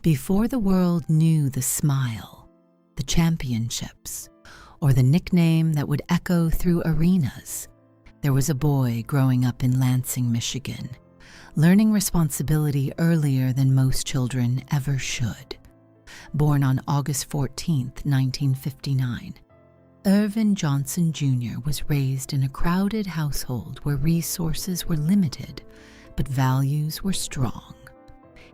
Before the world knew the smile, the championships, or the nickname that would echo through arenas, there was a boy growing up in Lansing, Michigan, learning responsibility earlier than most children ever should. Born on August 14, 1959, Earvin Johnson Jr. was raised in a crowded household where resources were limited, but values were strong.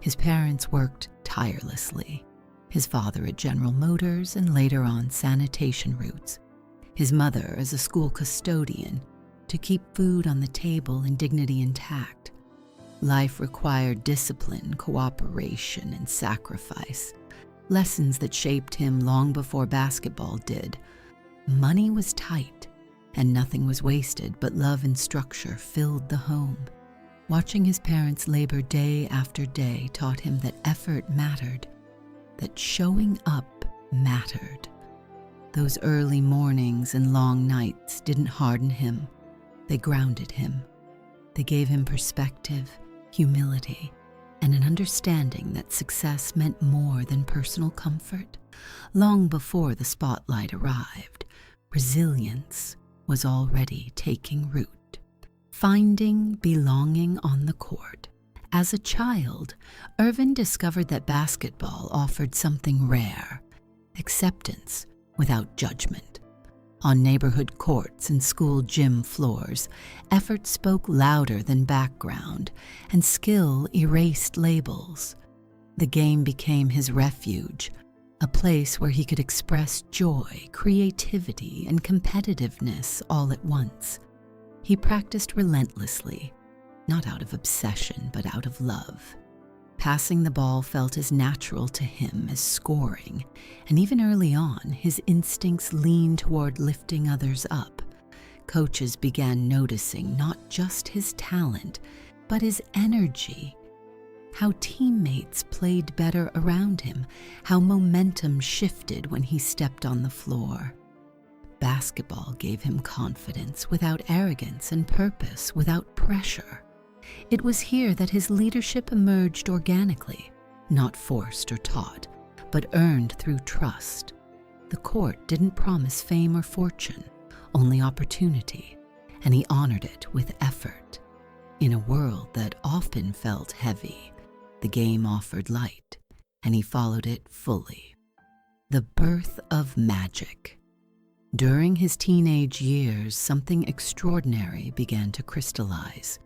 His parents worked tirelessly, his father at General Motors and later on sanitation routes, his mother as a school custodian to keep food on the table and dignity intact. Life required discipline, cooperation, and sacrifice, lessons that shaped him long before basketball did. Money was tight, and nothing was wasted, but love and structure filled the home. Watching his parents labor day after day taught him that effort mattered, that showing up mattered. Those early mornings and long nights didn't harden him. They grounded him. They gave him perspective, humility, and an understanding that success meant more than personal comfort. Long before the spotlight arrived, resilience was already taking root, finding belonging on the court. As a child, Earvin discovered that basketball offered something rare: acceptance without judgment. On neighborhood courts and school gym floors, effort spoke louder than background, and skill erased labels. The game became his refuge, a place where he could express joy, creativity, and competitiveness all at once. He practiced relentlessly, not out of obsession, but out of love. Passing the ball felt as natural to him as scoring, and even early on, his instincts leaned toward lifting others up. Coaches began noticing not just his talent, but his energy, how teammates played better around him, how momentum shifted when he stepped on the floor. Basketball gave him confidence without arrogance and purpose without pressure. It was here that his leadership emerged organically, not forced or taught, but earned through trust. The court didn't promise fame or fortune, only opportunity, and he honored it with effort. In a world that often felt heavy, the game offered light, and he followed it fully. The birth of magic. During his teenage years, something extraordinary began to crystallize.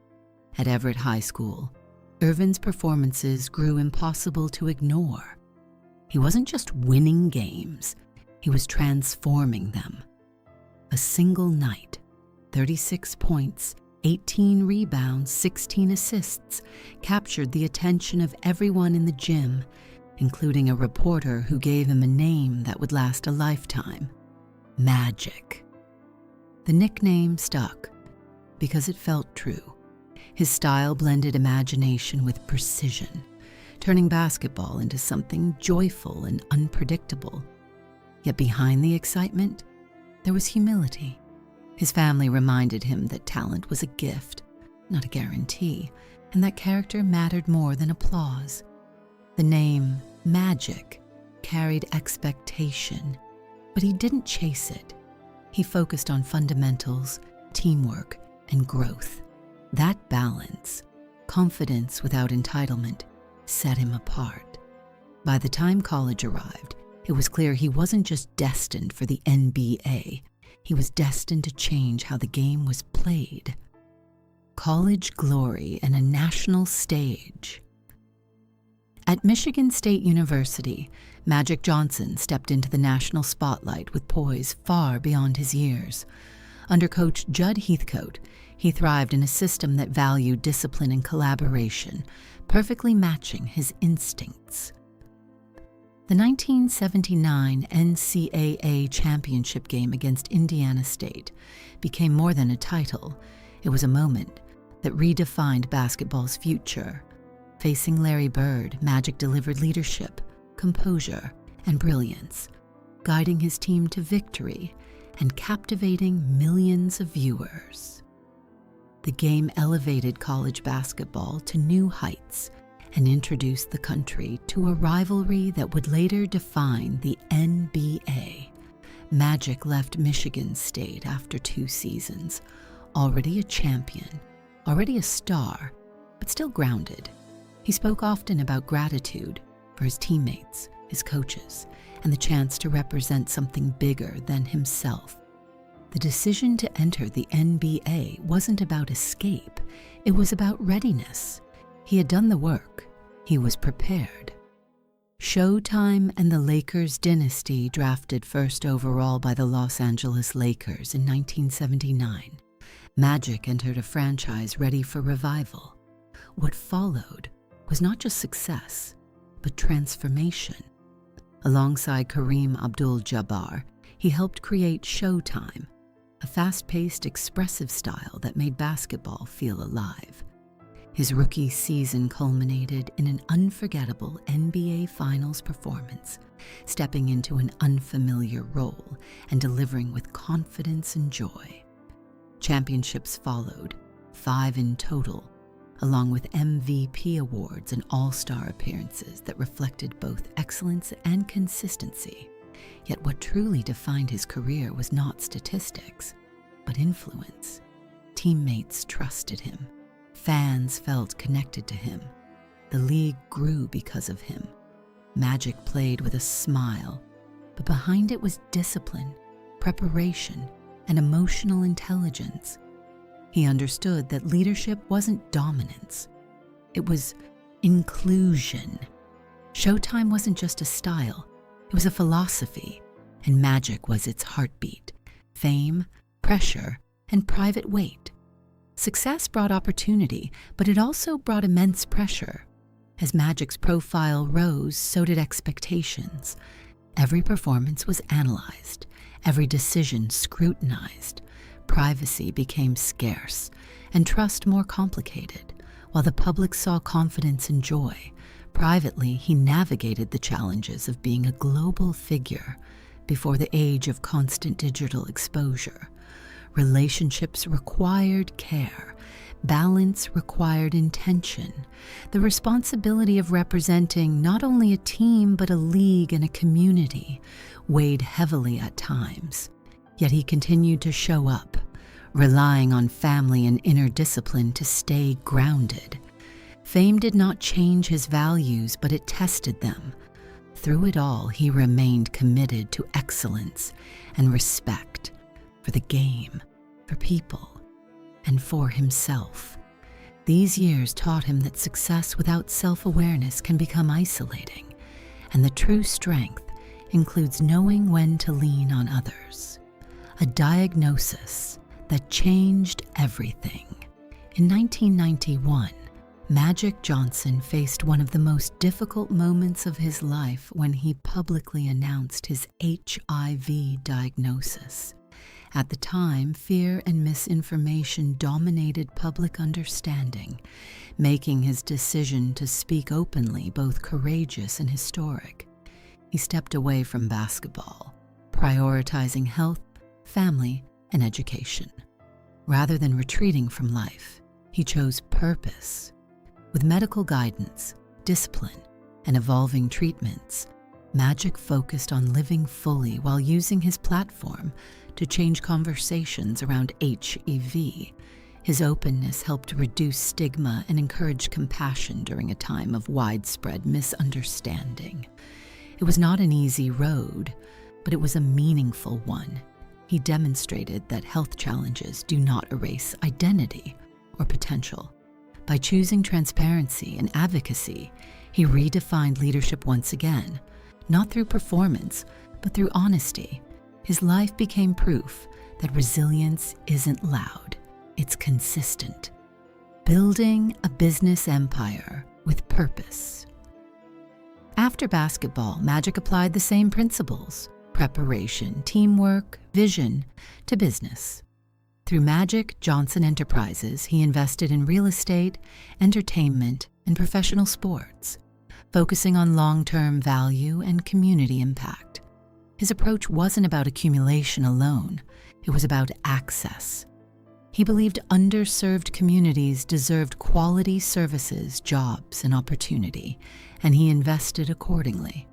At Everett High School, Earvin's performances grew impossible to ignore. He wasn't just winning games, he was transforming them. A single night, 36 points, 18 rebounds, 16 assists, captured the attention of everyone in the gym, including a reporter who gave him a name that would last a lifetime: Magic. The nickname stuck because it felt true. His style blended imagination with precision, turning basketball into something joyful and unpredictable. Yet behind the excitement, there was humility. His family reminded him that talent was a gift, not a guarantee, and that character mattered more than applause. The name Magic carried expectation, but he didn't chase it. He focused on fundamentals, teamwork, and growth. That balance, confidence without entitlement, set him apart. By the time college arrived, it was clear he wasn't just destined for the NBA. He was destined to change how the game was played. College glory and a national stage. At Michigan State University, Magic Johnson stepped into the national spotlight with poise far beyond his years. Under coach Judd Heathcote, he thrived in a system that valued discipline and collaboration, perfectly matching his instincts. The 1979 NCAA championship game against Indiana State became more than a title. It was a moment that redefined basketball's future. Facing Larry Bird, Magic delivered leadership, composure, and brilliance, guiding his team to victory and captivating millions of viewers. The game elevated college basketball to new heights, and introduced the country to a rivalry that would later define the NBA. Magic left Michigan State after 2 seasons, already a champion, already a star, but still grounded. He spoke often about gratitude for his teammates, his coaches, and the chance to represent something bigger than himself. The decision to enter the NBA wasn't about escape, it was about readiness. He had done the work, he was prepared. Showtime and the Lakers dynasty, drafted first overall by the Los Angeles Lakers in 1979. Magic entered a franchise ready for revival. What followed was not just success, but transformation. Alongside Kareem Abdul-Jabbar, he helped create Showtime, a fast-paced, expressive style that made basketball feel alive. His rookie season culminated in an unforgettable NBA Finals performance, stepping into an unfamiliar role and delivering with confidence and joy. Championships followed, 5 in total, along with MVP awards and all-star appearances that reflected both excellence and consistency. Yet what truly defined his career was not statistics, but influence. Teammates trusted him. Fans felt connected to him. The league grew because of him. Magic played with a smile, but behind it was discipline, preparation, and emotional intelligence. He understood that leadership wasn't dominance. It was inclusion. Showtime wasn't just a style, it was a philosophy, and magic was its heartbeat. Fame, pressure, and private weight. Success brought opportunity, but it also brought immense pressure. As Magic's profile rose, so did expectations. Every performance was analyzed, every decision scrutinized. Privacy became scarce, and trust more complicated. While the public saw confidence and joy, privately he navigated the challenges of being a global figure before the age of constant digital exposure. Relationships required care. Balance required intention. The responsibility of representing not only a team but a league and a community weighed heavily at times. Yet he continued to show up, relying on family and inner discipline to stay grounded. Fame did not change his values, but it tested them. Through it all, he remained committed to excellence and respect for the game, for people, and for himself. These years taught him that success without self-awareness can become isolating, and the true strength includes knowing when to lean on others. A diagnosis that changed everything. In 1991, Magic Johnson faced one of the most difficult moments of his life when he publicly announced his HIV diagnosis. At the time, fear and misinformation dominated public understanding, making his decision to speak openly both courageous and historic. He stepped away from basketball, prioritizing health, family, and education. Rather than retreating from life, he chose purpose. With medical guidance, discipline, and evolving treatments, Magic focused on living fully while using his platform to change conversations around HIV. His openness helped reduce stigma and encourage compassion during a time of widespread misunderstanding. It was not an easy road, but it was a meaningful one. He demonstrated that health challenges do not erase identity or potential. By choosing transparency and advocacy, he redefined leadership once again, not through performance, but through honesty. His life became proof that resilience isn't loud, it's consistent. Building a business empire with purpose. After basketball, Magic applied the same principles: preparation, teamwork, vision, to business. Through Magic Johnson Enterprises, he invested in real estate, entertainment, and professional sports, focusing on long-term value and community impact. His approach wasn't about accumulation alone, it was about access. He believed underserved communities deserved quality services, jobs, and opportunity, and he invested accordingly.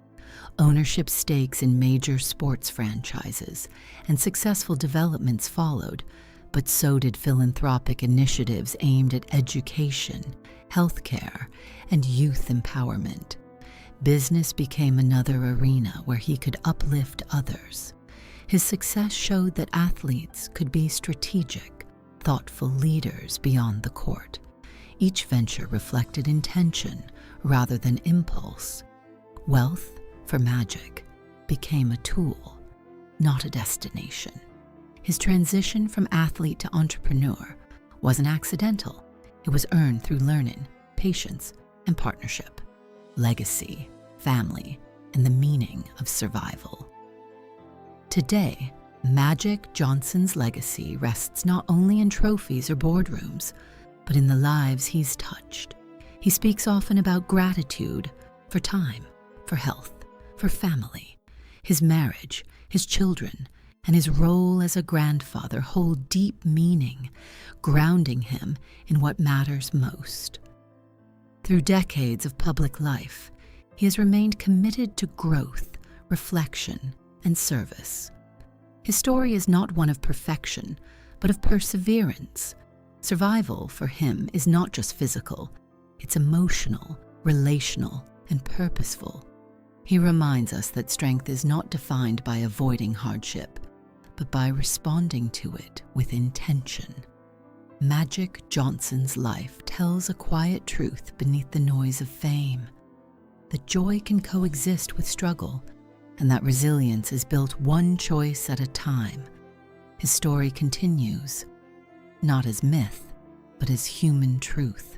Ownership stakes in major sports franchises and successful developments followed, but so did philanthropic initiatives aimed at education, healthcare, and youth empowerment. Business became another arena where he could uplift others. His success showed that athletes could be strategic, thoughtful leaders beyond the court. Each venture reflected intention rather than impulse. Wealth, for Magic, became a tool, not a destination. His transition from athlete to entrepreneur wasn't accidental. It was earned through learning, patience, and partnership, legacy, family, and the meaning of survival. Today, Magic Johnson's legacy rests not only in trophies or boardrooms, but in the lives he's touched. He speaks often about gratitude for time, for health, for family. His marriage, his children, and his role as a grandfather hold deep meaning, grounding him in what matters most. Through decades of public life, he has remained committed to growth, reflection, and service. His story is not one of perfection, but of perseverance. Survival for him is not just physical, it's emotional, relational, and purposeful. He reminds us that strength is not defined by avoiding hardship, but by responding to it with intention. Magic Johnson's life tells a quiet truth beneath the noise of fame. That joy can coexist with struggle, and that resilience is built one choice at a time. His story continues, not as myth, but as human truth.